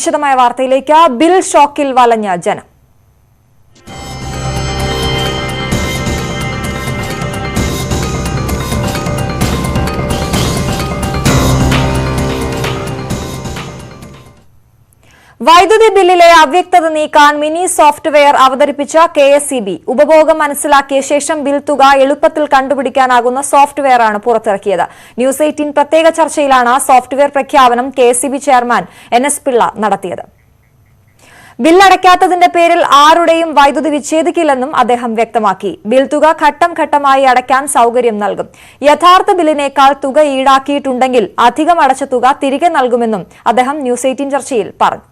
വിശദമായ വാർത്തയിലേക്ക്. ബിൽ ഷോക്കിൽ വലഞ്ഞ ജനം. വൈദ്യുതി ബില്ലിലെ അവ്യക്തത നീക്കാൻ മിനി സോഫ്റ്റ്വെയർ അവതരിപ്പിച്ച KSEB ഉപഭോഗം മനസ്സിലാക്കിയ ശേഷം ബിൽ തുക എളുപ്പത്തിൽ കണ്ടുപിടിക്കാനാകുന്ന സോഫ്റ്റ്വെയറാണ് പുറത്തിറക്കിയത്. ന്യൂസ് 18 പ്രത്യേക ചർച്ചയിലാണ് സോഫ്റ്റ്വെയർ പ്രഖ്യാപനം KSEB ചെയർമാൻ NS പിള്ള നടത്തിയത്. ബില്ലടയ്ക്കാത്തതിന്റെ പേരിൽ ആരുടെയും വൈദ്യുതി വിച്ഛേദിക്കില്ലെന്നും അദ്ദേഹം വ്യക്തമാക്കി. ബിൽ തുക ഘട്ടം ഘട്ടമായി അടയ്ക്കാൻ സൌകര്യം നൽകും. യഥാർത്ഥ ബില്ലിനേക്കാൾ തുക ഈടാക്കിയിട്ടുണ്ടെങ്കിൽ അധികം അടച്ച തുക തിരികെ നൽകുമെന്നും അദ്ദേഹം ന്യൂസ് 18 ചർച്ചയിൽ പറഞ്ഞു.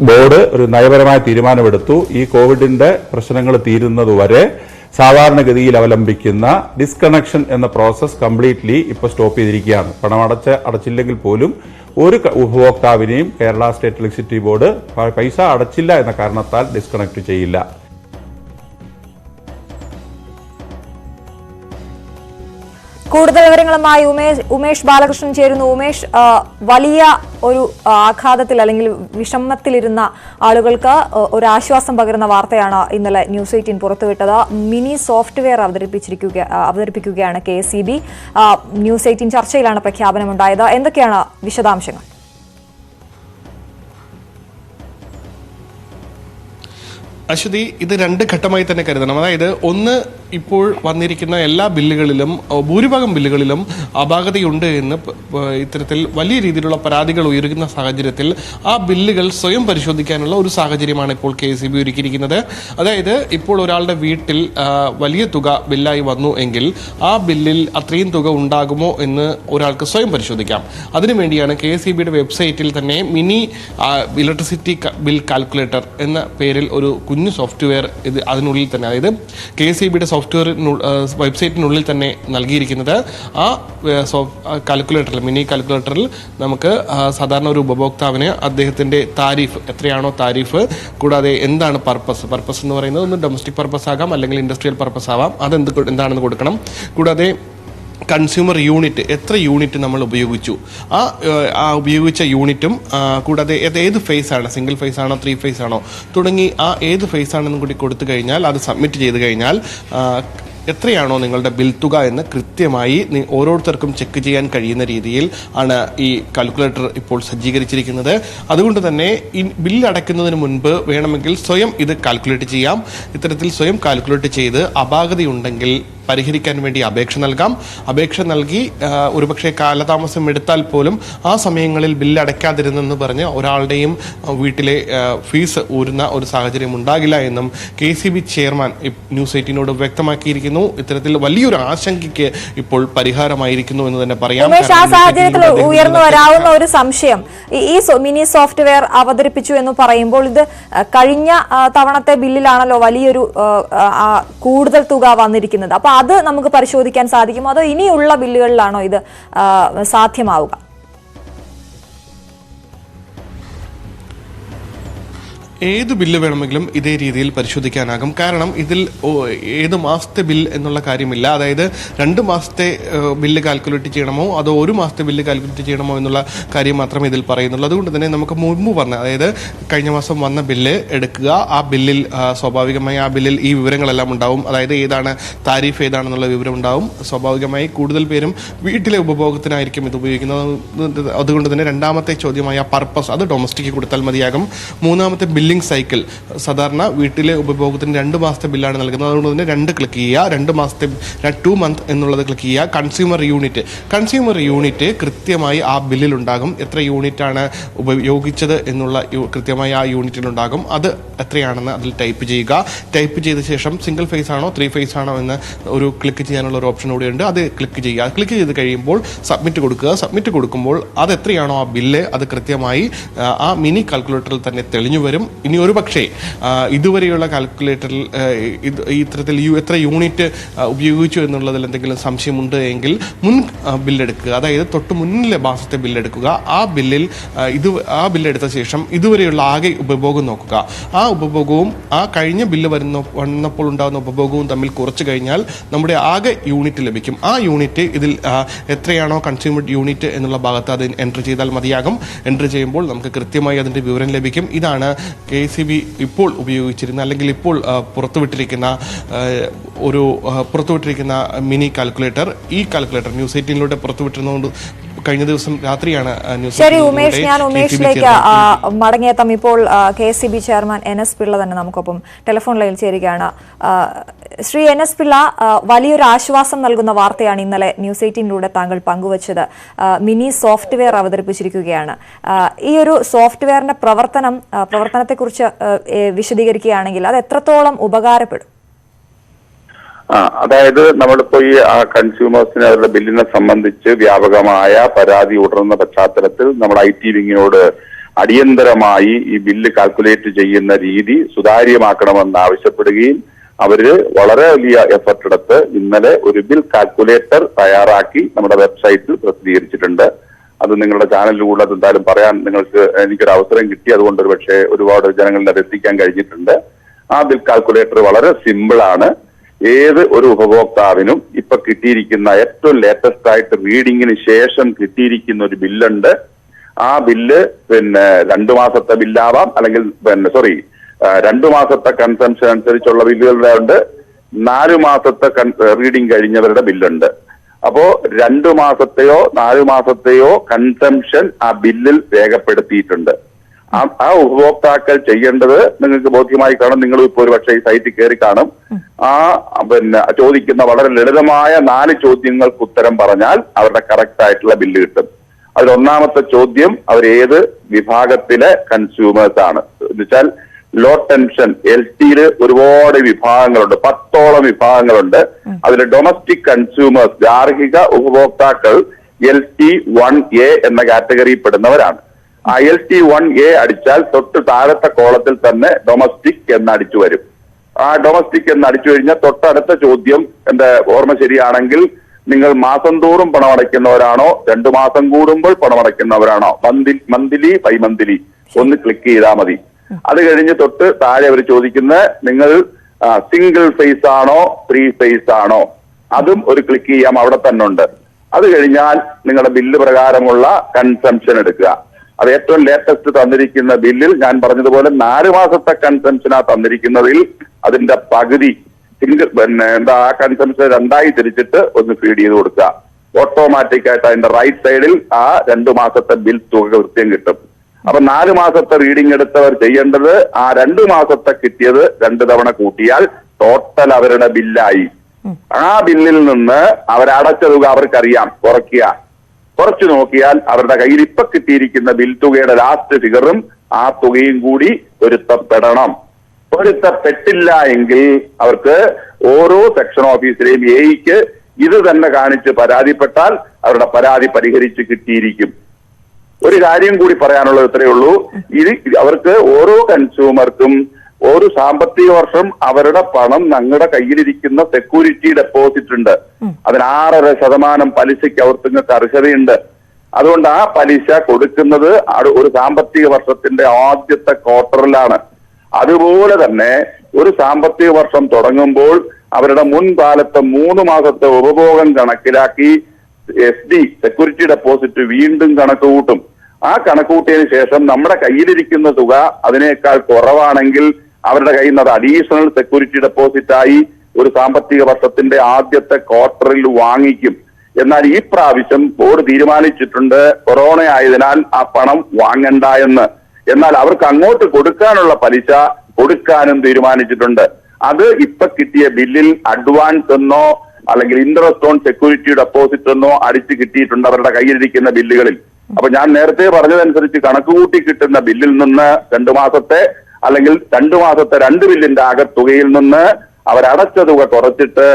ബോർഡ് ഒരു നയപരമായ തീരുമാനമെടുത്തു. ഈ കോവിഡിന്റെ പ്രശ്നങ്ങൾ തീരുന്നതുവരെ സാധാരണഗതിയിൽ അവലംബിക്കുന്ന ഡിസ്കണക്ഷൻ എന്ന പ്രോസസ് കംപ്ലീറ്റ്ലി ഇപ്പോൾ സ്റ്റോപ്പ് ചെയ്തിരിക്കുകയാണ്. പണം അടച്ചില്ലെങ്കിൽ പോലും ഒരു ഉപഭോക്താവിനെയും കേരള സ്റ്റേറ്റ് ഇലക്ട്രിസിറ്റി ബോർഡ് പൈസ അടച്ചില്ല എന്ന കാരണത്താൽ ഡിസ്കണക്ട് ചെയ്യില്ല. കൂടുതൽ വിവരങ്ങളുമായി ഉമേഷ് ബാലകൃഷ്ണൻ ചേരുന്നു. ഉമേഷ്, വലിയ ഒരു ആഘാതത്തിൽ അല്ലെങ്കിൽ വിഷമത്തിലിരുന്ന ആളുകൾക്ക് ഒരു ആശ്വാസം പകരുന്ന വാർത്തയാണ് ഇന്നലെ ന്യൂസ് 18 പുറത്തുവിട്ടത്. മിനി സോഫ്റ്റ്വെയർ അവതരിപ്പിക്കുകയാണ് KSEB. ന്യൂസ് 18 ചർച്ചയിലാണ് പ്രഖ്യാപനമുണ്ടായത്. എന്തൊക്കെയാണ് വിശദാംശങ്ങൾ? അശ്വതി, ഇത് രണ്ട് ഘട്ടമായി തന്നെ കരുതണം. അതായത് ഒന്ന്, ഇപ്പോൾ വന്നിരിക്കുന്ന എല്ലാ ബില്ലുകളിലും ഭൂരിഭാഗം ബില്ലുകളിലും അപാകതയുണ്ട് എന്ന് ഇത്തരത്തിൽ വലിയ രീതിയിലുള്ള പരാതികൾ ഉയരുന്ന സാഹചര്യത്തിൽ ആ ബില്ലുകൾ സ്വയം പരിശോധിക്കാനുള്ള ഒരു സാഹചര്യമാണ് ഇപ്പോൾ KSEB ഒരുക്കിയിരിക്കുന്നത്. അതായത് ഇപ്പോൾ ഒരാളുടെ വീട്ടിൽ വലിയ തുക ബില്ലായി വന്നു എങ്കിൽ ആ ബില്ലിൽ അത്രയും തുക ഉണ്ടാകുമോ എന്ന് ഒരാൾക്ക് സ്വയം പരിശോധിക്കാം. അതിനുവേണ്ടിയാണ് KSEBയുടെ വെബ്സൈറ്റിൽ തന്നെ മിനി ഇലക്ട്രിസിറ്റി ബിൽ കാൽക്കുലേറ്റർ എന്ന പേരിൽ ഒരു കുഞ്ഞു സോഫ്റ്റ്വെയർ ഇത് അതിനുള്ളിൽ തന്നെ, അതായത് KSEBയുടെ സോഫ്റ്റ്വെയർ വെബ്സൈറ്റിനുള്ളിൽ തന്നെ നൽകിയിരിക്കുന്നത്. ആ കാൽക്കുലേറ്ററിൽ, മിനി കാൽക്കുലേറ്ററിൽ നമുക്ക് സാധാരണ ഒരു ഉപഭോക്താവിന് അദ്ദേഹത്തിൻ്റെ താരിഫ് എത്രയാണോ താരിഫ്, കൂടാതെ എന്താണ് പർപ്പസ് എന്ന് പറയുന്നത്, ഒന്ന് ഡൊമസ്റ്റിക് പർപ്പസ് ആകാം അല്ലെങ്കിൽ ഇൻഡസ്ട്രിയൽ പർപ്പസ് ആവാം, എന്താണെന്ന് കൊടുക്കണം. കൂടാതെ കൺസ്യൂമർ യൂണിറ്റ്, എത്ര യൂണിറ്റ് നമ്മൾ ഉപയോഗിച്ചു, ആ ഉപയോഗിച്ച യൂണിറ്റും, കൂടാതെ ഏത് ഫേസ് ആണ്, സിംഗിൾ ഫേസ് ആണോ 3 ഫേസ് ആണോ തുടങ്ങി ആ ഏത് ഫേസ് ആണെന്നും കൂടി കൊടുത്തു കഴിഞ്ഞാൽ, അത് സബ്മിറ്റ് ചെയ്ത് കഴിഞ്ഞാൽ എത്രയാണോ നിങ്ങളുടെ ബിൽ തുക എന്ന് കൃത്യമായി ഓരോരുത്തർക്കും ചെക്ക് ചെയ്യാൻ കഴിയുന്ന രീതിയിൽ ആണ് ഈ കാൽക്കുലേറ്റർ ഇപ്പോൾ സജ്ജീകരിച്ചിരിക്കുന്നത്. അതുകൊണ്ട് തന്നെ ഈ ബില്ല് അടയ്ക്കുന്നതിന് മുൻപ് വേണമെങ്കിൽ സ്വയം ഇത് കാൽക്കുലേറ്റ് ചെയ്യാം. ഇത്തരത്തിൽ സ്വയം കാൽക്കുലേറ്റ് ചെയ്ത് അപാകതയുണ്ടെങ്കിൽ പരിഹരിക്കാൻ വേണ്ടി അപേക്ഷ നൽകാം. അപേക്ഷ നൽകി ഒരുപക്ഷെ കാലതാമസം എടുത്താൽ പോലും ആ സമയങ്ങളിൽ ബില്ല് അടയ്ക്കാതിരുന്നെന്ന് പറഞ്ഞ് ഒരാളുടെയും വീട്ടിലെ ഫീസ് ഊരുന്ന ഒരു സാഹചര്യം ഉണ്ടാകില്ല എന്നും KSEB ചെയർമാൻ ന്യൂസ് 18നോട് വ്യക്തമാക്കിയിരിക്കുന്നു. ഇത്തരത്തിൽ വലിയൊരു ആശങ്കയ്ക്ക് ഇപ്പോൾ പരിഹാരമായിരിക്കുന്നു എന്ന് തന്നെ പറയാം. ആ സാഹചര്യത്തിൽ ഉയർന്നു വരാവുന്ന ഒരു സംശയം, ഈ മിനി സോഫ്റ്റ്വെയർ അവതരിപ്പിച്ചു എന്ന് പറയുമ്പോൾ ഇത് കഴിഞ്ഞ തവണത്തെ ബില്ലിലാണല്ലോ വലിയൊരു കൂടുതൽ തുക വന്നിരിക്കുന്നത്. അപ്പൊ അത് നമുക്ക് പരിശോധിക്കാൻ സാധിക്കുമോ, അതോ ഇനിയുള്ള ബില്ലുകളിലാണോ ഇത് സാധ്യമാവുക? ഏത് ബില്ല് വേണമെങ്കിലും ഇതേ രീതിയിൽ പരിശോധിക്കാനാകും. കാരണം ഇതിൽ ഏത് മാസത്തെ ബിൽ എന്നുള്ള കാര്യമില്ല. അതായത് 2 മാസത്തെ ബില്ല് കാൽക്കുലേറ്റ് ചെയ്യണമോ അതോ 1 മാസത്തെ ബില്ല് കാൽക്കുലേറ്റ് ചെയ്യണമോ എന്നുള്ള കാര്യം മാത്രമേ ഇതിൽ പറയുന്നുള്ളൂ. അതുകൊണ്ട് തന്നെ നമുക്ക് മുൻപ് പറഞ്ഞ, അതായത് കഴിഞ്ഞ മാസം വന്ന ബില്ല് എടുക്കുക. ആ ബില്ലിൽ സ്വാഭാവികമായി ആ ബില്ലിൽ ഈ വിവരങ്ങളെല്ലാം ഉണ്ടാവും. അതായത് ഏതാണ് താരിഫ്, ഏതാണെന്നുള്ള വിവരം ഉണ്ടാവും. സ്വാഭാവികമായി കൂടുതൽ പേരും വീട്ടിലെ ഉപഭോഗത്തിനായിരിക്കും ഇത് ഉപയോഗിക്കുന്നത്. അതുകൊണ്ട് തന്നെ രണ്ടാമത്തെ ചോദ്യമായ പർപ്പസ്, അത് ഡൊമസ്റ്റിക് കൊടുത്താൽ മതിയാകും. മൂന്നാമത്തെ ബില്ലിംഗ് സൈക്കിൾ, സാധാരണ വീട്ടിലെ ഉപഭോഗത്തിന് 2 മാസത്തെ ബില്ലാണ് നൽകുന്നത്. അതുകൊണ്ട് തന്നെ 2 ക്ലിക്ക് ചെയ്യുക. 2 മാസത്തെ 2 മന്ത് എന്നുള്ളത് ക്ലിക്ക് ചെയ്യുക. കൺസ്യൂമർ യൂണിറ്റ് കൃത്യമായി ആ ബില്ലിലുണ്ടാകും. എത്ര യൂണിറ്റാണ് ഉപയോഗിച്ചത് എന്നുള്ള കൃത്യമായി ആ യൂണിറ്റിലുണ്ടാകും. അത് എത്രയാണെന്ന് അതിൽ ടൈപ്പ് ചെയ്യുക. ടൈപ്പ് ചെയ്ത ശേഷം സിംഗിൾ ഫേസ് ആണോ 3 ഫേസ് ആണോ എന്ന് ഒരു ക്ലിക്ക് ചെയ്യാനുള്ള ഒരു ഓപ്ഷൻ കൂടിയുണ്ട്. അത് ക്ലിക്ക് ചെയ്യുക. ക്ലിക്ക് ചെയ്ത് കഴിയുമ്പോൾ സബ്മിറ്റ് കൊടുക്കുക. സബ്മിറ്റ് കൊടുക്കുമ്പോൾ അത് എത്രയാണോ ആ ബില്ല്, അത് കൃത്യമായി ആ മിനി കാൽക്കുലേറ്ററിൽ തന്നെ തെളിഞ്ഞു വരും. ഇനി ഒരു പക്ഷേ ഇതുവരെയുള്ള കാൽക്കുലേറ്ററിൽ ഇത്തരത്തിൽ എത്ര യൂണിറ്റ് ഉപയോഗിച്ചു എന്നുള്ളതിൽ എന്തെങ്കിലും സംശയമുണ്ട് എങ്കിൽ മുൻ ബില്ലെടുക്കുക, അതായത് തൊട്ട് മുന്നിലെ മാസത്തെ ബില്ലെടുക്കുക. ആ ബില്ലെടുത്ത ശേഷം ഇതുവരെയുള്ള ആകെ ഉപഭോഗം നോക്കുക. ആ ഉപഭോഗവും ആ കഴിഞ്ഞ ബില്ല് വന്നപ്പോൾ ഉണ്ടാകുന്ന ഉപഭോഗവും തമ്മിൽ കുറച്ച് കഴിഞ്ഞാൽ നമ്മുടെ ആകെ യൂണിറ്റ് ലഭിക്കും. ആ യൂണിറ്റ് ഇതിൽ എത്രയാണോ കൺസ്യൂമർഡ് യൂണിറ്റ് എന്നുള്ള ഭാഗത്ത് അത് എൻട്രി ചെയ്താൽ മതിയാകും. എൻട്രി ചെയ്യുമ്പോൾ നമുക്ക് കൃത്യമായി അതിൻ്റെ വിവരം ലഭിക്കും. ഇതാണ് KECB ഇപ്പോൾ ഉപയോഗിച്ചിരുന്ന അല്ലെങ്കിൽ ഇപ്പോൾ പുറത്തുവിട്ടിരിക്കുന്ന മിനി കാൽക്കുലേറ്റർ. ഈ കാൽക്കുലേറ്റർ ന്യൂസ് 18 പുറത്തുവിട്ടിരുന്നതുകൊണ്ട് കഴിഞ്ഞ ദിവസം രാത്രിയാണ് ന്യൂസ്. ശരി ഉമേഷ്, ഞാൻ ഉമേഷിലേക്ക് മടങ്ങിയെത്താം. ഇപ്പോൾ KECB ചെയർമാൻ NS പിള്ള തന്നെ നമുക്കൊപ്പം ടെലിഫോൺ ലൈനിൽ ചേരുകയാണ്. ശ്രീ NS പിള്ള, വലിയൊരു ആശ്വാസം നൽകുന്ന വാർത്തയാണ് ഇന്നലെ ന്യൂസ് 18 താങ്കൾ പങ്കുവച്ചത്. മിനി സോഫ്റ്റ്വെയർ അവതരിപ്പിച്ചിരിക്കുകയാണ്. ഈ ഒരു സോഫ്റ്റ്വെയറിന്റെ പ്രവർത്തനത്തെക്കുറിച്ച് വിശദീകരിക്കുകയാണെങ്കിൽ അത് എത്രത്തോളം ഉപകാരപ്പെടും? അതായത് നമ്മളിപ്പോ ഈ കൺസ്യൂമേഴ്സിന് അവരുടെ ബില്ലിനെ സംബന്ധിച്ച് വ്യാപകമായ പരാതി ഉടർന്ന പശ്ചാത്തലത്തിൽ നമ്മൾ IT വിങ്ങിനോട് അടിയന്തരമായി ഈ ബില്ല് കാൽക്കുലേറ്റ് ചെയ്യുന്ന രീതി സുതാര്യമാക്കണമെന്ന് ആവശ്യപ്പെടുകയും അവര് വളരെ വലിയ എഫർട്ട് എടുത്ത് ഇന്നലെ ഒരു ബിൽ കാൽക്കുലേറ്റർ തയ്യാറാക്കി നമ്മുടെ വെബ്സൈറ്റിൽ പ്രസിദ്ധീകരിച്ചിട്ടുണ്ട്. അത് നിങ്ങളുടെ ചാനലിലൂടെ അത് എന്തായാലും പറയാൻ എനിക്കൊരു അവസരം കിട്ടി. അതുകൊണ്ട് പക്ഷേ ഒരുപാട് ജനങ്ങളിൽ അത് എത്തിക്കാൻ കഴിഞ്ഞിട്ടുണ്ട്. ആ ബിൽ കാൽക്കുലേറ്റർ വളരെ സിമ്പിളാണ്. ഏത് ഒരു ഉപഭോക്താവിനും ഇപ്പൊ കിട്ടിയിരിക്കുന്ന ഏറ്റവും ലേറ്റസ്റ്റ് ആയിട്ട് റീഡിങ്ങിന് ശേഷം കിട്ടിയിരിക്കുന്ന ഒരു ബില്ലുണ്ട്. ആ ബില്ല് 2 മാസത്തെ ബില്ലാവാം, അല്ലെങ്കിൽ 2 മാസത്തെ കൺസംഷൻ അനുസരിച്ചുള്ള ബില്ലുകളുടെ ഉണ്ട്, 4 മാസത്തെ റീഡിംഗ് കഴിഞ്ഞവരുടെ ബില്ലുണ്ട്. അപ്പോ 2 മാസത്തെയോ 4 മാസത്തെയോ കൺസംഷൻ ആ ബില്ലിൽ രേഖപ്പെടുത്തിയിട്ടുണ്ട്. ആ ഉപഭോക്താക്കൾ ചെയ്യേണ്ടത് നിങ്ങൾക്ക് ബോധ്യമായി കാണും. നിങ്ങൾ ഇപ്പോൾ ഒരു പക്ഷേ ഈ സൈറ്റിൽ കയറി കാണും. ചോദിക്കുന്ന വളരെ ലളിതമായ 4 ചോദ്യങ്ങൾക്ക് ഉത്തരം പറഞ്ഞാൽ അവരുടെ കറക്റ്റ് ആയിട്ടുള്ള ബില്ല് കിട്ടും. അതിൽ ഒന്നാമത്തെ ചോദ്യം അവർ ഏത് വിഭാഗത്തിലെ കൺസ്യൂമേഴ്സ് ആണ് എന്ന് വെച്ചാൽ ലോ ടെൻഷൻ LTയിൽ ഒരുപാട് വിഭാഗങ്ങളുണ്ട്, 10ഓളം വിഭാഗങ്ങളുണ്ട്. അതിൽ ഡൊമസ്റ്റിക് കൺസ്യൂമേഴ്സ് ഗാർഹിക ഉപഭോക്താക്കൾ LT1A എന്ന കാറ്റഗറിയിൽ പെടുന്നവരാണ്. ആ LT1A അടിച്ചാൽ തൊട്ട് താഴത്തെ കോളത്തിൽ തന്നെ ഡൊമസ്റ്റിക് എന്ന് അടിച്ചു വരും. ആ ഡൊമസ്റ്റിക് എന്ന് അടിച്ചു കഴിഞ്ഞാൽ തൊട്ടടുത്ത ചോദ്യം, എന്റെ ഓർമ്മ ശരിയാണെങ്കിൽ, നിങ്ങൾ മാസം തോറും പണമടയ്ക്കുന്നവരാണോ 2 മാസം കൂടുമ്പോൾ പണമടയ്ക്കുന്നവരാണോ, മന്ത്ലി ബൈ മന്ത്ലി ഒന്ന് ക്ലിക്ക് ചെയ്താൽ മതി. അത് കഴിഞ്ഞ് തൊട്ട് താഴെ അവർ ചോദിക്കുന്നത് നിങ്ങൾ സിംഗിൾ ഫേസ് ആണോ 3 ഫേസ് ആണോ, അതും ഒരു ക്ലിക്ക് ചെയ്യാം, അവിടെ തന്നെ ഉണ്ട്. അത് കഴിഞ്ഞാൽ നിങ്ങളുടെ ബില്ല് പ്രകാരമുള്ള കൺസംഷൻ എടുക്കുക. അത് ഏറ്റവും ലേറ്റസ്റ്റ് തന്നിരിക്കുന്ന ബില്ലിൽ ഞാൻ പറഞ്ഞതുപോലെ 4 മാസത്തെ കൺസംഷനാ തന്നിരിക്കുന്നതിൽ അതിന്റെ പകുതി ആ കൺസംഷൻ 2ആയി തിരിച്ചിട്ട് ഒന്ന് ഫീഡ് ചെയ്ത് കൊടുക്കുക. ഓട്ടോമാറ്റിക് ആയിട്ട് അതിന്റെ റൈറ്റ് സൈഡിൽ ആ 2 മാസത്തെ ബിൽ തുക കൃത്യം കിട്ടും. അപ്പൊ 4 മാസത്തെ റീഡിംഗ് എടുത്തവർ ചെയ്യേണ്ടത് ആ 2 മാസത്തെ കിട്ടിയത് 2 തവണ കൂട്ടിയാൽ ടോട്ടൽ അവരുടെ ബില്ലായി. ആ ബില്ലിൽ നിന്ന് അവരടച്ച തുക അവർക്കറിയാം, കുറച്ചു നോക്കിയാൽ അവരുടെ കയ്യിൽ ഇപ്പൊ കിട്ടിയിരിക്കുന്ന ബിൽ തുകയുടെ ലാസ്റ്റ് ഫിഗറും ആ തുകയും കൂടി പൊരുത്തപ്പെടണം. പൊരുത്തപ്പെട്ടില്ല എങ്കിൽ അവർക്ക് ഓരോ സെക്ഷൻ ഓഫീസിലെയും AEക്ക് ഇത് തന്നെ കാണിച്ച് പരാതിപ്പെട്ടാൽ അവരുടെ പരാതി പരിഹരിച്ച് കിട്ടിയിരിക്കും. ഒരു കാര്യം കൂടി പറയാനുള്ളത് ഇത്രയേ ഉള്ളൂ. അവർക്ക് ഓരോ കൺസ്യൂമർക്കും ഒരു സാമ്പത്തിക വർഷം അവരുടെ പണം ഞങ്ങളുടെ കയ്യിലിരിക്കുന്ന സെക്യൂരിറ്റി ഡെപ്പോസിറ്റ് ഉണ്ട്. അതിന് 6.5% പലിശയ്ക്ക് അവർക്ക് അർഹതയുണ്ട്. അതുകൊണ്ട് ആ പലിശ കൊടുക്കുന്നത് ഒരു സാമ്പത്തിക വർഷത്തിന്റെ ആദ്യത്തെ ക്വാർട്ടറിലാണ്. അതുപോലെ തന്നെ ഒരു സാമ്പത്തിക വർഷം തുടങ്ങുമ്പോൾ അവരുടെ മുൻകാലത്തെ 3 മാസത്തെ ഉപഭോഗം കണക്കിലാക്കി SD സെക്യൂരിറ്റി ഡെപ്പോസിറ്റ് വീണ്ടും കണക്ക് കൂട്ടും. ആ കണക്കൂട്ടിയതിനു ശേഷം നമ്മുടെ കയ്യിലിരിക്കുന്ന തുക അതിനേക്കാൾ കുറവാണെങ്കിൽ അവരുടെ കയ്യിൽ നിന്ന് അത് അഡീഷണൽ സെക്യൂരിറ്റി ഡെപ്പോസിറ്റായി ഒരു സാമ്പത്തിക വർഷത്തിന്റെ ആദ്യത്തെ ക്വാർട്ടറിൽ വാങ്ങിക്കും. എന്നാൽ ഈ പ്രാവശ്യം ബോർഡ് തീരുമാനിച്ചിട്ടുണ്ട് കൊറോണ ആയതിനാൽ ആ പണം വാങ്ങണ്ട എന്ന്. എന്നാൽ അവർക്ക് അങ്ങോട്ട് കൊടുക്കാനുള്ള പലിശ കൊടുക്കാനും തീരുമാനിച്ചിട്ടുണ്ട്. അത് ഇപ്പൊ കിട്ടിയ ബില്ലിൽ അഡ്വാൻസ് എന്നോ അല്ലെങ്കിൽ ഇൻട്രസ്റ്റ് ഓൺ സെക്യൂരിറ്റി ഡെപ്പോസിറ്റ് എന്നോ അടിച്ചു കിട്ടിയിട്ടുണ്ട് അവരുടെ കയ്യിലിരിക്കുന്ന ബില്ലുകളിൽ. അപ്പൊ ഞാൻ നേരത്തെ പറഞ്ഞതനുസരിച്ച് കണക്കുകൂട്ടി കിട്ടുന്ന ബില്ലിൽ നിന്ന് 2 മാസത്തെ അല്ലെങ്കിൽ 2 മാസത്തെ 2 ബില്ലിന്റെ ആകെ തുകയിൽ നിന്ന് അവരടച്ച തുക കുറച്ചിട്ട്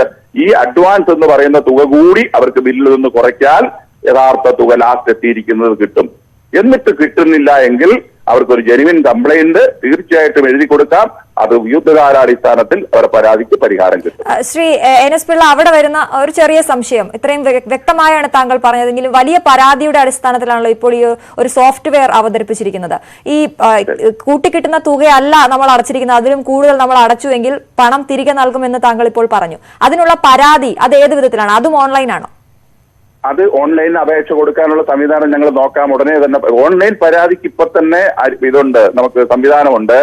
ഈ അഡ്വാൻസ് എന്ന് പറയുന്ന തുക കൂടി അവർക്ക് ബില്ലിൽ നിന്ന് കുറയ്ക്കാൽ യഥാർത്ഥ തുക ലാസ്റ്റ് എത്തിയിരിക്കുന്നത് കിട്ടും. എന്നിട്ട് കിട്ടുന്നില്ല എങ്കിൽ അവർക്കൊരു ജെനുവിൻ കംപ്ലൈന്റ് തീർച്ചയായിട്ടും എഴുതി കൊടുക്കാം. അത് യുദ്ധകാലാടിസ്ഥാനത്തിൽ അവരുടെ പരാതിക്ക് പരിഹാരം കിട്ടും. ശ്രീ NS പിള്ള, അവിടെ വരുന്ന ഒരു ചെറിയ സംശയം, ഇത്രയും വ്യക്തമായാണ് താങ്കൾ പറഞ്ഞതെങ്കിലും വലിയ പരാതിയുടെ അടിസ്ഥാനത്തിലാണല്ലോ ഇപ്പോൾ ഈ ഒരു സോഫ്റ്റ്വെയർ അവതരിപ്പിച്ചിരിക്കുന്നത്. ഈ കൂട്ടിക്കിട്ടുന്ന തുകയല്ല നമ്മൾ അടച്ചിരിക്കുന്നത്, അതിലും കൂടുതൽ നമ്മൾ അടച്ചുവെങ്കിൽ പണം തിരികെ നൽകുമെന്ന് താങ്കൾ ഇപ്പോൾ പറഞ്ഞു. അതിനുള്ള പരാതി അത് ഏത് വിധത്തിലാണ്? അതും ഓൺലൈനാണോ? അത് ഓൺലൈനിൽ അപേക്ഷ കൊടുക്കാനുള്ള സംവിധാനം ഞങ്ങൾ നോക്കാം. ഉടനെ തന്നെ ഓൺലൈൻ പരാതിക്ക് ഇപ്പൊ തന്നെ ഇതുണ്ട്, നമുക്ക് സംവിധാനമുണ്ട്.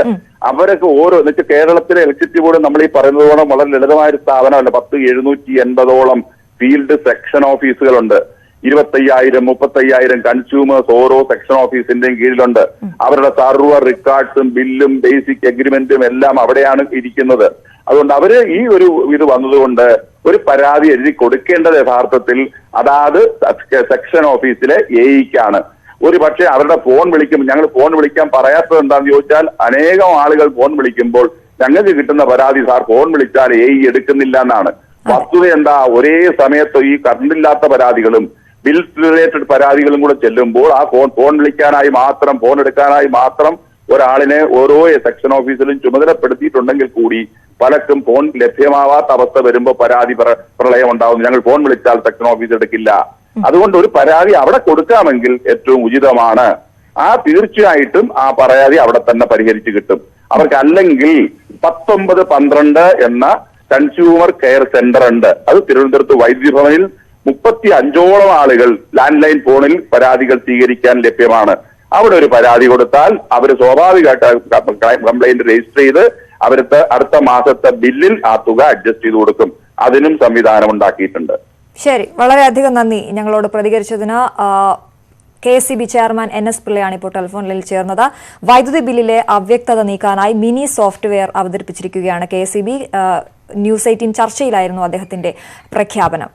അവരൊക്കെ ഓരോ എന്നുവെച്ചാൽ കേരളത്തിലെ ഇലക്ട്രിസിറ്റി ബോർഡ് നമ്മൾ ഈ പറയുന്നതോളം വളരെ ലളിതമായ ഒരു സ്ഥാപനമല്ല. 780 ഫീൽഡ് സെക്ഷൻ ഓഫീസുകളുണ്ട്. 25,000 35,000 കൺസ്യൂമേഴ്സ് ഓരോ സെക്ഷൻ ഓഫീസിന്റെയും കീഴിലുണ്ട്. അവരുടെ സർവർ റെക്കോർഡ്സും ബില്ലും ബേസിക് എഗ്രിമെന്റും എല്ലാം അവിടെയാണ് ഇരിക്കുന്നത്. അതുകൊണ്ട് അവര് ഈ ഒരു ഇത് വന്നതുകൊണ്ട് ഒരു പരാതി എഴുതി കൊടുക്കേണ്ടത് യഥാർത്ഥത്തിൽ അതാത് സെക്ഷൻ ഓഫീസിലെ AEക്കാണ്. ഒരു പക്ഷേ അവരുടെ ഫോൺ വിളിക്കുമ്പോൾ, ഞങ്ങൾ ഫോൺ വിളിക്കാൻ പറയാത്തത് എന്താണെന്ന് ചോദിച്ചാൽ, അനേകം ആളുകൾ ഫോൺ വിളിക്കുമ്പോൾ ഞങ്ങൾക്ക് കിട്ടുന്ന പരാതി സാർ ഫോൺ വിളിച്ചാൽ AE എടുക്കുന്നില്ല എന്നാണ്. വസ്തുത എന്താ? ഒരേ സമയത്ത് ഈ കറണ്ടില്ലാത്ത പരാതികളും ബിൽസ് റിലേറ്റഡ് പരാതികളും കൂടെ ചെല്ലുമ്പോൾ ആ ഫോൺ വിളിക്കാനായി മാത്രം, ഫോൺ എടുക്കാനായി മാത്രം ഒരാളിനെ ഓരോ സെക്ഷൻ ഓഫീസിലും ചുമതലപ്പെടുത്തിയിട്ടുണ്ടെങ്കിൽ കൂടി പലർക്കും ഫോൺ ലഭ്യമാവാത്ത അവസ്ഥ വരുമ്പോൾ പരാതി പ്രളയം ഉണ്ടാവുന്നു. ഞങ്ങൾ ഫോൺ വിളിച്ചാൽ സെക്ഷൻ ഓഫീസ് എടുക്കില്ല. അതുകൊണ്ട് ഒരു പരാതി അവിടെ കൊടുക്കാമെങ്കിൽ ഏറ്റവും ഉചിതമാണ്. തീർച്ചയായിട്ടും ആ പരാതി അവിടെ തന്നെ പരിഹരിച്ചു കിട്ടും. അവർക്കല്ലെങ്കിൽ 1912 എന്ന കൺസ്യൂമർ കെയർ സെന്റർ ഉണ്ട്. അത് തിരുവനന്തപുരത്ത് വൈദ്യുതിഭവനിൽ 35ഓളം ആളുകൾ ലാൻഡ് ലൈൻ ഫോണിൽ പരാതികൾ സ്വീകരിക്കാൻ ലഭ്യമാണ്. അവിടെ ഒരു പരാതി കൊടുത്താൽ അവർ സ്വാഭാവികമായിട്ട് കംപ്ലൈന്റ് രജിസ്റ്റർ ചെയ്ത് അവർക്ക് അടുത്ത മാസത്തെ ബില്ലിൽ ആ തുക അഡ്ജസ്റ്റ് ചെയ്ത് കൊടുക്കും. അതിനും സംവിധാനം ഉണ്ടാക്കിയിട്ടുണ്ട്. ശരി, വളരെയധികം നന്ദി ഞങ്ങളോട് പ്രതികരിച്ചതിന്. KSEB ചെയർമാൻ NS പിള്ളയാണ് ഇപ്പോൾ ടെലിഫോണിൽ ചേർന്നത്. വൈദ്യുതി ബില്ലിലെ അവ്യക്തത നീക്കാനായി മിനി സോഫ്റ്റ്വെയർ അവതരിപ്പിച്ചിരിക്കുകയാണ് KSEB. ന്യൂസ് 18 ചർച്ചയിലായിരുന്നു അദ്ദേഹത്തിന്റെ പ്രഖ്യാപനം.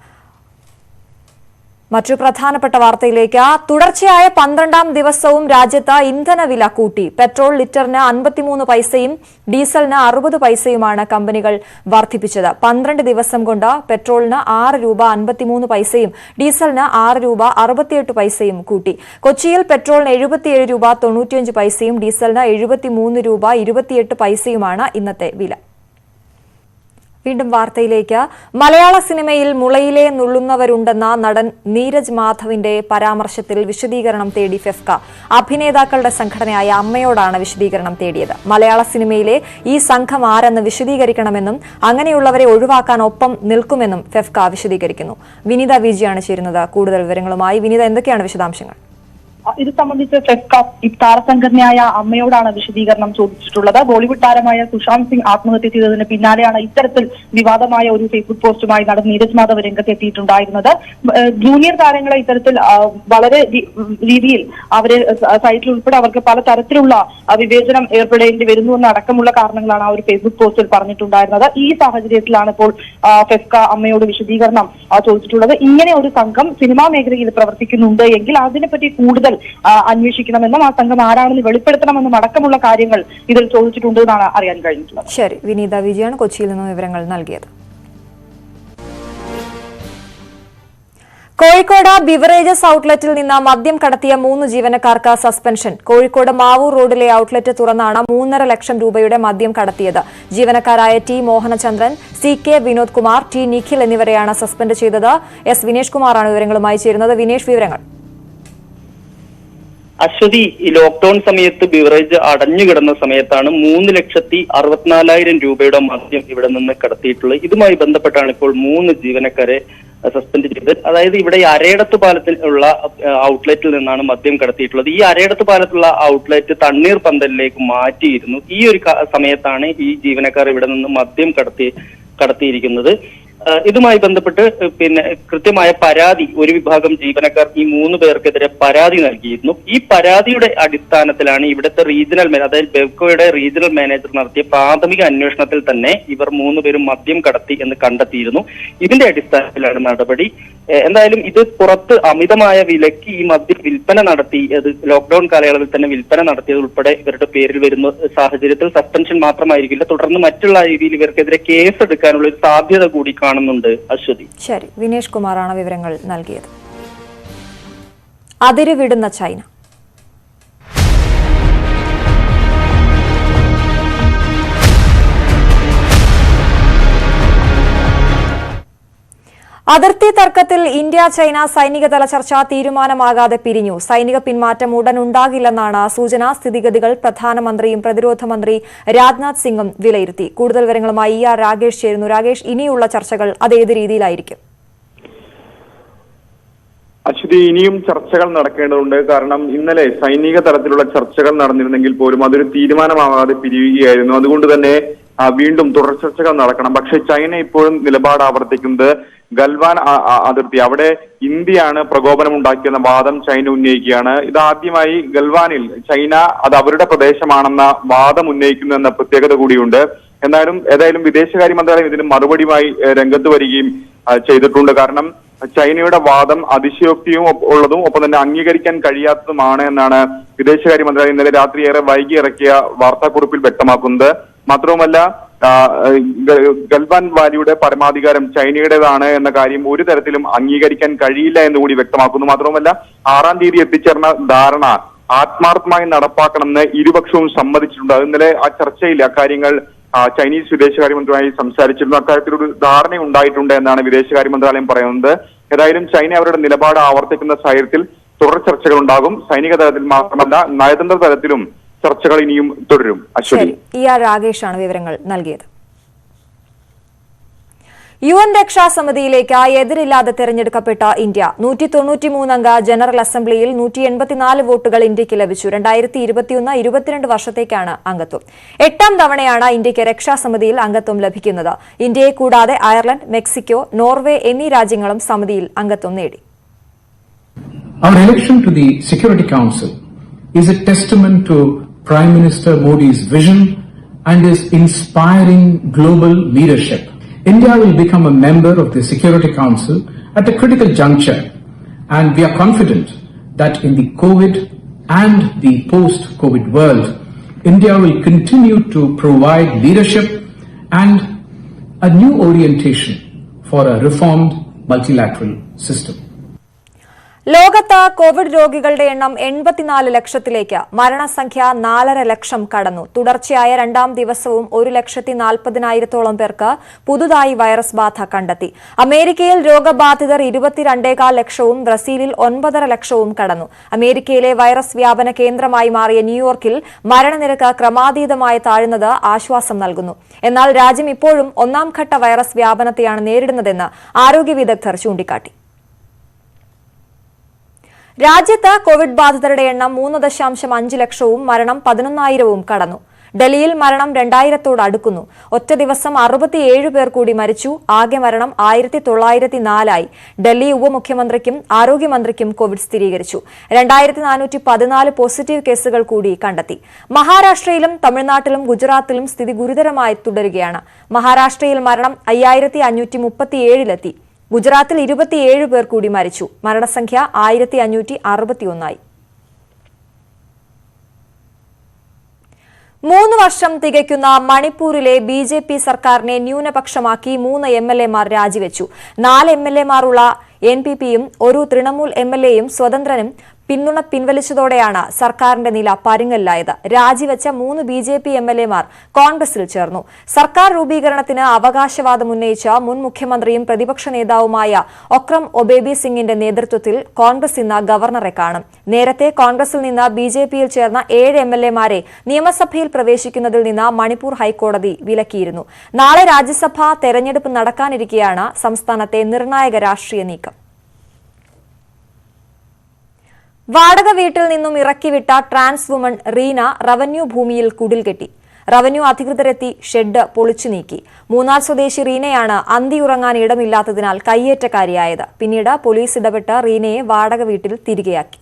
മറ്റു പ്രധാനപ്പെട്ട വാർത്തയിലേക്ക്. തുടർച്ചയായ 12ാം ദിവസവും രാജ്യത്ത് ഇന്ധനവില കൂട്ടി. പെട്രോൾ ലിറ്ററിന് 53 പൈസയും ഡീസലിന് 60 പൈസയുമാണ് കമ്പനികൾ വർദ്ധിപ്പിച്ചത്. 12 ദിവസം കൊണ്ട് പെട്രോളിന് 6 രൂപ 53 പൈസയും ഡീസലിന് 6 രൂപ 68 പൈസയും കൂട്ടി. കൊച്ചിയിൽ പെട്രോളിന് 77 രൂപ 95 പൈസയും ഡീസലിന് 73 രൂപ 28 പൈസയുമാണ് ഇന്നത്തെ വില. വീണ്ടും വാർത്തയിലേക്ക്. മലയാള സിനിമയിൽ മുളയിലെ നുള്ളുന്നവരുണ്ടെന്ന നടൻ നീരജ് മാധവിന്റെ പരാമർശത്തിൽ വിശദീകരണം തേടി ഫെഫ്ക. അഭിനേതാക്കളുടെ സംഘടനയായ അമ്മയോടാണ് വിശദീകരണം തേടിയത്. മലയാള സിനിമയിലെ ഈ സംഘം ആരെന്ന് വിശദീകരിക്കണമെന്നും അങ്ങനെയുള്ളവരെ ഒഴിവാക്കാൻ ഒപ്പം നിൽക്കുമെന്നും ഫെഫ്ക വിശദീകരിക്കുന്നു. വിനീത വിജിയാണ് ചേരുന്നത് കൂടുതൽ വിവരങ്ങളുമായി. വിനീത, എന്തൊക്കെയാണ് വിശദാംശങ്ങൾ? ഇത് സംബന്ധിച്ച് ഫെഫ്ക താരസംഘടനയായ അമ്മയോടാണ് വിശദീകരണം ചോദിച്ചിട്ടുള്ളത്. ബോളിവുഡ് താരമായ സുശാന്ത് സിംഗ് ആത്മഹത്യ ചെയ്തതിന് പിന്നാലെയാണ് ഇത്തരത്തിൽ വിവാദമായ ഒരു ഫേസ്ബുക്ക് പോസ്റ്റുമായി നടൻ നീരജ് മാധവ് രംഗത്തെത്തിയിട്ടുണ്ടായിരുന്നത്. ജൂനിയർ താരങ്ങളെ ഇത്തരത്തിൽ വളരെ രീതിയിൽ അവരെ സൈറ്റിൽ ഉൾപ്പെടെ അവർക്ക് പല തരത്തിലുള്ള വിവേചനം ഏർപ്പെടേണ്ടി വരുന്നുവെന്ന അടക്കമുള്ള കാരണങ്ങളാണ് ആ ഒരു ഫേസ്ബുക്ക് പോസ്റ്റിൽ പറഞ്ഞിട്ടുണ്ടായിരുന്നത്. ഈ സാഹചര്യത്തിലാണ് ഇപ്പോൾ ഫെഫ്ക അമ്മയോട് വിശദീകരണം ചോദിച്ചിട്ടുള്ളത്. ഇങ്ങനെ ഒരു സംഘം സിനിമാ മേഖലയിൽ പ്രവർത്തിക്കുന്നുണ്ട് എങ്കിൽ അതിനെപ്പറ്റി കൂടുതൽ അന്വേഷിക്കണമെന്നും ആ സംഘം ആരാണെന്ന് വെളിപ്പെടുത്തണമെന്നും അടക്കമുള്ള കാര്യങ്ങൾ ഇതിൽ ചോദിച്ചിട്ടുണ്ട് എന്നാണ് അറിയാൻ കഴിഞ്ഞിട്ടുള്ളത്. ശരി, വിനീത വിജയാണ് കൊച്ചിയിൽ നിന്ന് വിവരങ്ങൾ നൽകിയത്. കോഴിക്കോട് ബിവറേജസ് ഔട്ട്ലെറ്റിൽ നിന്ന് മദ്യം കടത്തിയ 3 ജീവനക്കാർക്ക് സസ്പെൻഷൻ. കോഴിക്കോട് മാവൂർ റോഡിലെ ഔട്ട്ലെറ്റ് തുറന്നാണ് 3.5 ലക്ഷം രൂപയുടെ മദ്യം കടത്തിയത്. ജീവനക്കാരായ T Mohanachandran, CK Vinod Kumar, T Nikhil എന്നിവരെയാണ് സസ്പെൻഡ് ചെയ്തത്. S വിനേഷ് കുമാറാണ് വിവരങ്ങളുമായി ചേരുന്നത്. വിനേഷ്, വിവരങ്ങൾ. അശ്വതി, ഈ ലോക്ക്ഡൌൺ സമയത്ത് ബിവറേജ് അടഞ്ഞുകിടന്ന സമയത്താണ് 3,64,000 രൂപയുടെ മദ്യം ഇവിടെ നിന്ന് കടത്തിയിട്ടുള്ളത്. ഇതുമായി ബന്ധപ്പെട്ടാണ് ഇപ്പോൾ 3 ജീവനക്കാരെ സസ്പെൻഡ് ചെയ്തത്. അതായത് ഇവിടെ ഈ അരയടത്ത് പാലത്തിൽ ഉള്ള ഔട്ട്ലെറ്റിൽ നിന്നാണ് മദ്യം കടത്തിയിട്ടുള്ളത്. ഈ അരയടത്ത് പാലത്തുള്ള ഔട്ട്ലെറ്റ് തണ്ണീർ പന്തലിലേക്ക് മാറ്റിയിരുന്നു. ഈ ഒരു സമയത്താണ് ഈ ജീവനക്കാർ ഇവിടെ നിന്ന് മദ്യം കടത്തിയിരിക്കുന്നത്. ഇതുമായി ബന്ധപ്പെട്ട് കൃത്യമായ പരാതി ഒരു വിഭാഗം ജീവനക്കാർ ഈ 3 പേർക്കെതിരെ പരാതി നൽകിയിരുന്നു. ഈ പരാതിയുടെ അടിസ്ഥാനത്തിലാണ് ഇവിടുത്തെ റീജിയണൽ അതായത് ബെവ്കോയുടെ റീജിയണൽ മാനേജർ നടത്തിയ പ്രാഥമിക അന്വേഷണത്തിൽ തന്നെ ഇവർ 3 പേരും മദ്യം കടത്തി എന്ന് കണ്ടെത്തിയിരുന്നു. ഇതിന്റെ അടിസ്ഥാനത്തിലാണ് നടപടി. എന്തായാലും ഇത് പുറത്ത് അമിതമായ വിലക്ക് ഈ മദ്യം വിൽപ്പന നടത്തി, അത് ലോക്ക്ഡൌൺ കാലയളവിൽ തന്നെ വിൽപ്പന നടത്തിയത് ഉൾപ്പെടെ ഇവരുടെ പേരിൽ വരുന്ന സാഹചര്യത്തിൽ സസ്പെൻഷൻ മാത്രമായിരിക്കില്ല, തുടർന്ന് മറ്റുള്ള രീതിയിൽ ഇവർക്കെതിരെ കേസ് എടുക്കാനുള്ള ഒരു സാധ്യത കൂടി കാണുന്നുണ്ട്. അശ്വതി. ശരി, വിനേഷ് കുമാറാണ് വിവരങ്ങൾ നൽകിയത്. അതിരുവിടുന്ന ചൈന. അതിർത്തി തർക്കത്തിൽ ഇന്ത്യ ചൈന സൈനികതല ചർച്ച തീരുമാനമാകാതെ പിരിഞ്ഞു. സൈനിക പിന്മാറ്റം ഉടൻ ഉണ്ടാകില്ലെന്നാണ് സൂചന. സ്ഥിതിഗതികൾ പ്രധാനമന്ത്രിയും പ്രതിരോധ മന്ത്രി രാജ്നാഥ് സിംഗും വിലയിരുത്തി. കൂടുതൽ വിവരങ്ങളുമായി ER രാഗേഷ് ചേരുന്നു. രാഗേഷ്, ഇനിയുള്ള ചർച്ചകൾ അതേത് രീതിയിലായിരിക്കും? അശ്വതി, ഇനിയും ചർച്ചകൾ നടക്കേണ്ടതുണ്ട്. കാരണം ഇന്നലെ സൈനിക തലത്തിലുള്ള ചർച്ചകൾ നടന്നിരുന്നെങ്കിൽ പോലും അതൊരു തീരുമാനമാകാതെ പിരിയുകയായിരുന്നു. അതുകൊണ്ട് തന്നെ വീണ്ടും തുടർ ചർച്ചകൾ നടക്കണം. പക്ഷെ ചൈന ഇപ്പോഴും നിലപാട് ആവർത്തിക്കുന്നത് ഗൽവാൻ അതിർത്തി, അവിടെ ഇന്ത്യയാണ് പ്രകോപനം ഉണ്ടാക്കിയെന്ന വാദം ചൈന ഉന്നയിക്കുകയാണ്. ഇതാദ്യമായി ഗൽവാനിൽ ചൈന അത് അവരുടെ പ്രദേശമാണെന്ന വാദം ഉന്നയിക്കുന്നു എന്ന പ്രത്യേകത കൂടിയുണ്ട്. ഏതായാലും വിദേശകാര്യ മന്ത്രാലയം ഇതിന് മറുപടിയുമായി രംഗത്ത് വരികയും ചെയ്തിട്ടുണ്ട്. കാരണം ചൈനയുടെ വാദം അതിശയോക്തിയും ഉള്ളതും ഒപ്പം തന്നെ അംഗീകരിക്കാൻ കഴിയാത്തതുമാണ് എന്നാണ് വിദേശകാര്യ മന്ത്രാലയം ഇന്നലെ രാത്രി ഏറെ വൈകി ഇറക്കിയ വാർത്താക്കുറിപ്പിൽ വ്യക്തമാക്കുന്നത്. മാത്രവുമല്ല, ഗൽവാൻ വാലിയുടെ പരമാധികാരം ചൈനയുടേതാണ് എന്ന കാര്യം ഒരു തരത്തിലും അംഗീകരിക്കാൻ കഴിയില്ല എന്നുകൂടി വ്യക്തമാക്കുന്നു. മാത്രവുമല്ല, 6-ാം തീയതി എത്തിച്ചേർന്ന ധാരണ ആത്മാർത്ഥമായി നടപ്പാക്കണമെന്ന് ഇരുപക്ഷവും സമ്മതിച്ചിട്ടുണ്ട്. ഇന്നലെ ആ ചർച്ചയിൽ അക്കാര്യങ്ങൾ ചൈനീസ് വിദേശകാര്യമന്ത്രിയുമായി സംസാരിച്ചിരുന്നു. അക്കാര്യത്തിലൊരു ധാരണ ഉണ്ടായിട്ടുണ്ട് എന്നാണ് വിദേശകാര്യ മന്ത്രാലയം പറയുന്നത്. ഏതായാലും ചൈന അവരുടെ നിലപാട് ആവർത്തിക്കുന്ന സാഹചര്യത്തിൽ തുടർ ചർച്ചകൾ ഉണ്ടാകും. സൈനിക തലത്തിൽ മാത്രമല്ല, നയതന്ത്ര തലത്തിലും ചർച്ചകൾ ഇനിയും തുടരും. അശ്വതി, ER രാഗേഷാണ് വിവരങ്ങൾ നൽകിയത്. UN രക്ഷാസമിതിയിലേക്ക് എതിരില്ലാതെ തെരഞ്ഞെടുക്കപ്പെട്ട ഇന്ത്യ 193 അംഗ ജനറൽ അസംബ്ലിയിൽ 184 വോട്ടുകൾ ഇന്ത്യക്ക് ലഭിച്ചു. 2021-22 വർഷത്തേക്കാണ് അംഗത്വം. 8ാം തവണയാണ് ഇന്ത്യക്ക് രക്ഷാസമിതിയിൽ അംഗത്വം ലഭിക്കുന്നത്. ഇന്ത്യയെ കൂടാതെ അയർലൻഡ്, മെക്സിക്കോ, നോർവേ എന്നീ രാജ്യങ്ങളും സമിതിയിൽ അംഗത്വം നേടി. Our election to the Security Council is a testament to Prime Minister Modi's vision and his inspiring global leadership. India will become a member of the Security Council at a critical juncture, and we are confident that in the COVID and the post-COVID world, India will continue to provide leadership and a new orientation for a reformed multilateral system. ലോകത്ത് Covid രോഗികളുടെ എണ്ണം 84 ലക്ഷത്തിലേക്ക്. മരണസംഖ്യ 4.5 ലക്ഷം കടന്നു. തുടർച്ചയായ 2ാം ദിവസവും 1,40,000-ഓളം പേർക്ക് പുതുതായി virus ബാധ കണ്ടെത്തി. അമേരിക്കയിൽ രോഗബാധിതർ 22.25 ലക്ഷവും ബ്രസീലിൽ 9.5 ലക്ഷവും കടന്നു. അമേരിക്കയിലെ വൈറസ് വ്യാപന കേന്ദ്രമായി മാറിയ ന്യൂയോർക്കിൽ മരണനിരക്ക് ക്രമാതീതമായി താഴുന്നത് ആശ്വാസം നൽകുന്നു. എന്നാൽ രാജ്യം ഇപ്പോഴും 1ാം ഘട്ട വൈറസ് വ്യാപനത്തെയാണ് നേരിടുന്നതെന്ന് ആരോഗ്യ വിദഗ്ധർ ചൂണ്ടിക്കാട്ടി. രാജ്യത്ത് കോവിഡ് ബാധിതരുടെ എണ്ണം 3.5 ലക്ഷവും മരണം 11,000-വും കടന്നു. ഡൽഹിയിൽ മരണം 2,000-ത്തോട് അടുക്കുന്നു. ഒറ്റ ദിവസം 67 പേർ കൂടി മരിച്ചു. ആകെ മരണം 1,904 ഡൽഹി ഉപമുഖ്യമന്ത്രിക്കും ആരോഗ്യമന്ത്രിക്കും കോവിഡ് സ്ഥിരീകരിച്ചു. 2,414 പോസിറ്റീവ് കേസുകൾ കൂടി കണ്ടെത്തി. മഹാരാഷ്ട്രയിലും തമിഴ്നാട്ടിലും ഗുജറാത്തിലും സ്ഥിതി ഗുരുതരമായി തുടരുകയാണ്. മഹാരാഷ്ട്രയിൽ മരണം 5,537-ലെത്തി. ഗുജറാത്തിൽ 27 പേർ കൂടി മരിച്ചു. മരണസംഖ്യ 1,561. 3 വർഷം തികയ്ക്കുന്ന മണിപ്പൂരിലെ BJP സർക്കാരിനെ ന്യൂനപക്ഷമാക്കി 3 MLA-മാർ രാജിവെച്ചു. 4 MLA-മാരുള്ള NPP-യും ഒരു തൃണമൂൽ MLA-യും സ്വതന്ത്രനും പിന്തുണ പിൻവലിച്ചതോടെയാണ് സർക്കാരിന്റെ നില പരുങ്ങലിലായത്. രാജിവെച്ച 3 BJP MLA-മാർ കോൺഗ്രസിൽ ചേർന്നു. സർക്കാർ രൂപീകരണത്തിന് അവകാശവാദം ഉന്നയിച്ച മുൻ മുഖ്യമന്ത്രിയും പ്രതിപക്ഷ നേതാവുമായ ഒക്രം ഒബേബി സിംഗിന്റെ നേതൃത്വത്തിൽ കോൺഗ്രസ് ഇന്ന് ഗവർണറെ കാണും. നേരത്തെ കോൺഗ്രസിൽ നിന്ന് BJP-യിൽ ചേർന്ന 7 MLA-മാരെ നിയമസഭയിൽ പ്രവേശിക്കുന്നതിൽ നിന്ന് മണിപ്പൂർ ഹൈക്കോടതി വിലക്കിയിരുന്നു. നാളെ രാജ്യസഭാ തെരഞ്ഞെടുപ്പ് നടക്കാനിരിക്കെയാണ് സംസ്ഥാനത്തെ നിർണായക രാഷ്ട്രീയ നീക്കം. വാടക വീട്ടിൽ നിന്നും ഇറക്കിവിട്ട ട്രാൻസ് വുമൺ റീന റവന്യൂ ഭൂമിയിൽ കുടിൽ കെട്ടി. റവന്യൂ അധികൃതരെത്തി ഷെഡ് പൊളിച്ചു നീക്കി. മൂന്നാർ സ്വദേശി റീനയാണ് അന്തിയുറങ്ങാൻ ഇടമില്ലാത്തതിനാൽ കയ്യേറ്റക്കാരിയായത്. പിന്നീട് പോലീസ് ഇടപെട്ട് റീനയെ വാടക വീട്ടിൽ തിരികെയാക്കി.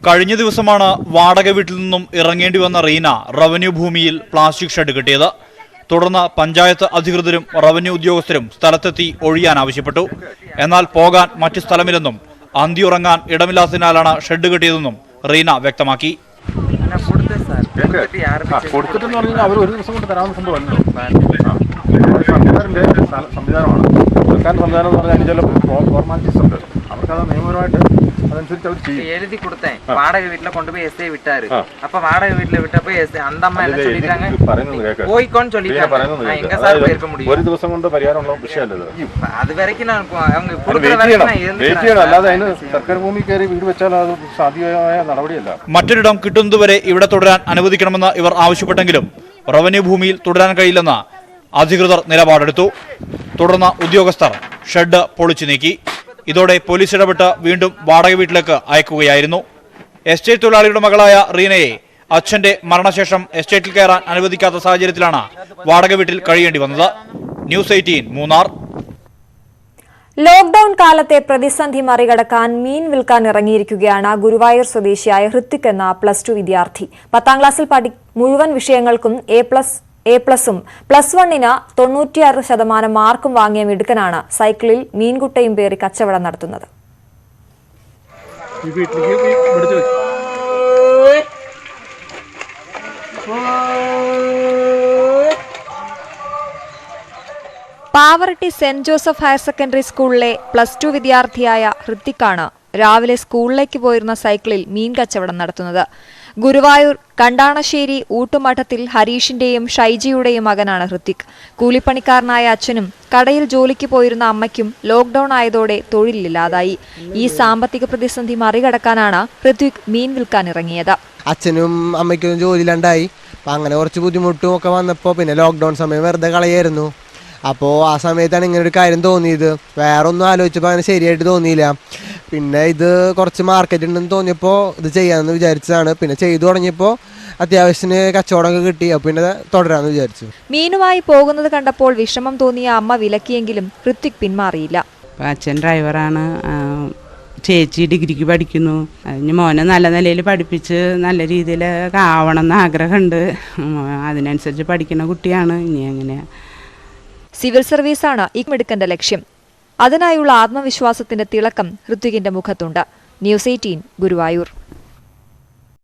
കഴിഞ്ഞ ദിവസമാണ് വാടക വീട്ടിൽ നിന്നും ഇറങ്ങേണ്ടി വന്ന റീന റവന്യൂ ഭൂമിയിൽ പ്ലാസ്റ്റിക് ഷെഡ് കെട്ടിയത്. തുടർന്ന് പഞ്ചായത്ത് അധികൃതരും റവന്യൂ ഉദ്യോഗസ്ഥരും സ്ഥലത്തെത്തി ഒഴിയാൻ ആവശ്യപ്പെട്ടു. എന്നാൽ പോകാൻ മറ്റു സ്ഥലമില്ലെന്നും അന്തിയുറങ്ങാൻ ഇടമില്ലാത്തതിനാലാണ് ഷെഡ് കെട്ടിയതെന്നും റീന വ്യക്തമാക്കി. കൊടുത്തിട്ടെന്ന് പറഞ്ഞാൽ അവർ ഒരു ദിവസം കൊണ്ട് തരാവുന്ന സംഭവമല്ലോ. സർക്കാരിന്റെ സംവിധാനമാണ്. സർക്കാരിന്റെ സംവിധാനം എന്ന് പറഞ്ഞാൽ ചില ഫോർമാലിറ്റീസ് ഉണ്ട്. അവർക്കത് നിയമപരമായിട്ട് അതനുസരിച്ച് അവർ ചെയ്യും. எழுதி கொடுத்தேன். வாடகை வீட்டுல கொண்டு போய் எஸ்ஐ விட்டாரு. அப்ப வாடகை வீட்டுல விட்டப்ப அந்த அம்மா என்ன சொல்லிட்டாங்க, போய்க்கோன்னு சொல்லிட்டாங்க. எங்க சார் போயிருக்க முடியும்? ഒരു ദിവസം കൊണ്ട് പരിഹാരമുള്ള വിഷയമല്ല ഇത്. அது வரைக்கும் நான் அவங்க கொடுக்குற வரைக்கும் நான் ഇരുന്നിട്ട് അല്ലാതെ അതിന് സർക്കാർ ഭൂമി കയറി വീട് വെച്ചാൽ അത് സാധ്യമായ നടപടിയല്ല. മറ്റൊരിടം കിട്ടുന്നതുവരെ ഇവിടെ തുടരാൻ അനുവദിക്കണമെന്ന് ഇവർ ആവശ്യപ്പെട്ടെങ്കിലും റവന്യൂ ഭൂമിയിൽ തുടരാൻ കഴിയില്ലെന്ന് അധികൃതർ നിലപാടെടുത്തു. തുടർന്ന് ഉദ്യോഗസ്ഥർ ഷെഡ് പൊളിച്ചു നീക്കി. ഇതോടെ പോലീസ് ഇടപെട്ട് വീണ്ടും വാടക വീട്ടിലേക്ക് അയക്കുകയായിരുന്നു. എസ്റ്റേറ്റ് തൊഴിലാളിയുടെ മകളായ റീനയെ അച്ഛന്റെ മരണശേഷം എസ്റ്റേറ്റിൽ കയറാൻ അനുവദിക്കാത്ത സാഹചര്യത്തിലാണ് വാടക വീട്ടിൽ കഴിയേണ്ടി വന്നത്. ന്യൂസ് 18 മൂന്നാർ. ലോക്ഡൌൺ കാലത്തെ പ്രതിസന്ധി മറികടക്കാൻ മീൻ വിൽക്കാൻ ഇറങ്ങിയിരിക്കുകയാണ് ഗുരുവായൂർ സ്വദേശിയായ ഹൃത്തിക് എന്ന +2 വിദ്യാർത്ഥി. 10ാം ക്ലാസ്സിൽ മുഴുവൻ വിഷയങ്ങൾക്കും A+ഉം +1ന് 96% മാർക്കും വാങ്ങിയ മിടുക്കനാണ് സൈക്കിളിൽ മീൻകുട്ടയും പേറി കച്ചവടം നടത്തുന്നത്. Pavaratti saint Joseph higher secondary സ്കൂളിലെ +2 വിദ്യാർത്ഥിയായ ഹൃത്തിക്കാണ് രാവിലെ സ്കൂളിലേക്ക് പോയിരുന്ന സൈക്കിളിൽ മീൻ കച്ചവടം നടത്തുന്നത്. ഗുരുവായൂർ കണ്ടാണശ്ശേരി ഊട്ടുമഠത്തിൽ ഹരീഷിന്റെയും ഷൈജിയുടെയും മകനാണ് ഹൃത്തിക്. കൂലിപ്പണിക്കാരനായ അച്ഛനും കടയിൽ ജോലിക്ക് പോയിരുന്ന അമ്മയ്ക്കും ലോക്ഡൌൺ ആയതോടെ തൊഴിലില്ലാതായി. ഈ സാമ്പത്തിക പ്രതിസന്ധി മറികടക്കാനാണ് ഹൃത്തിക് മീൻ വിൽക്കാൻ ഇറങ്ങിയത്. അച്ഛനും അമ്മയ്ക്കും ജോലിയിലുണ്ടായി. അപ്പം അങ്ങനെ കുറച്ച് ബുദ്ധിമുട്ടും ഒക്കെ വന്നപ്പോൾ പിന്നെ ലോക്ക്ഡൗൺ സമയം വെറുതെ കളയായിരുന്നു. അപ്പോൾ ആ സമയത്താണ് ഇങ്ങനെ ഒരു കാര്യം തോന്നിയത്. വേറെ ഒന്നും ആലോചിച്ചപ്പോൾ അങ്ങനെ ശരിയായിട്ട് തോന്നിയില്ല. പിന്നെ ഇത് കുറച്ച് മാർക്കറ്റ് ഉണ്ടെന്ന് തോന്നിയപ്പോൾ ഇത് ചെയ്യാമെന്ന് വിചാരിച്ചതാണ്. പിന്നെ ചെയ്തു തുടങ്ങിയപ്പോൾ അത്യാവശ്യത്തിന് കച്ചവടമൊക്കെ കിട്ടി. അപ്പോൾ പിന്നെ തുടരാമെന്ന് വിചാരിച്ചു. മീനുമായി പോകുന്നത് കണ്ടപ്പോൾ വിഷമം തോന്നിയ അമ്മ വിലക്കിയെങ്കിലും ഹൃത്തിക് പിന്മാറിയില്ല. അച്ഛൻ ഡ്രൈവറാണ്, ചേച്ചി ഡിഗ്രിക്ക് പഠിക്കുന്നു. അതിന് മോനെ നല്ല നിലയിൽ പഠിപ്പിച്ച് നല്ല രീതിയിൽ ആവണം എന്ന് ആഗ്രഹമുണ്ട്. അതിനനുസരിച്ച് പഠിക്കുന്ന കുട്ടിയാണ്. ഇനി അങ്ങനെ സിവിൽ സർവീസാണ് ഈ മിടുക്കന്റെ ലക്ഷ്യം. അതിനായുള്ള ആത്മവിശ്വാസത്തിന്റെ തിളക്കം ഹൃത്വികിന്റെ മുഖത്തുണ്ട്. ന്യൂസ് 18 ഗുരുവായൂർ.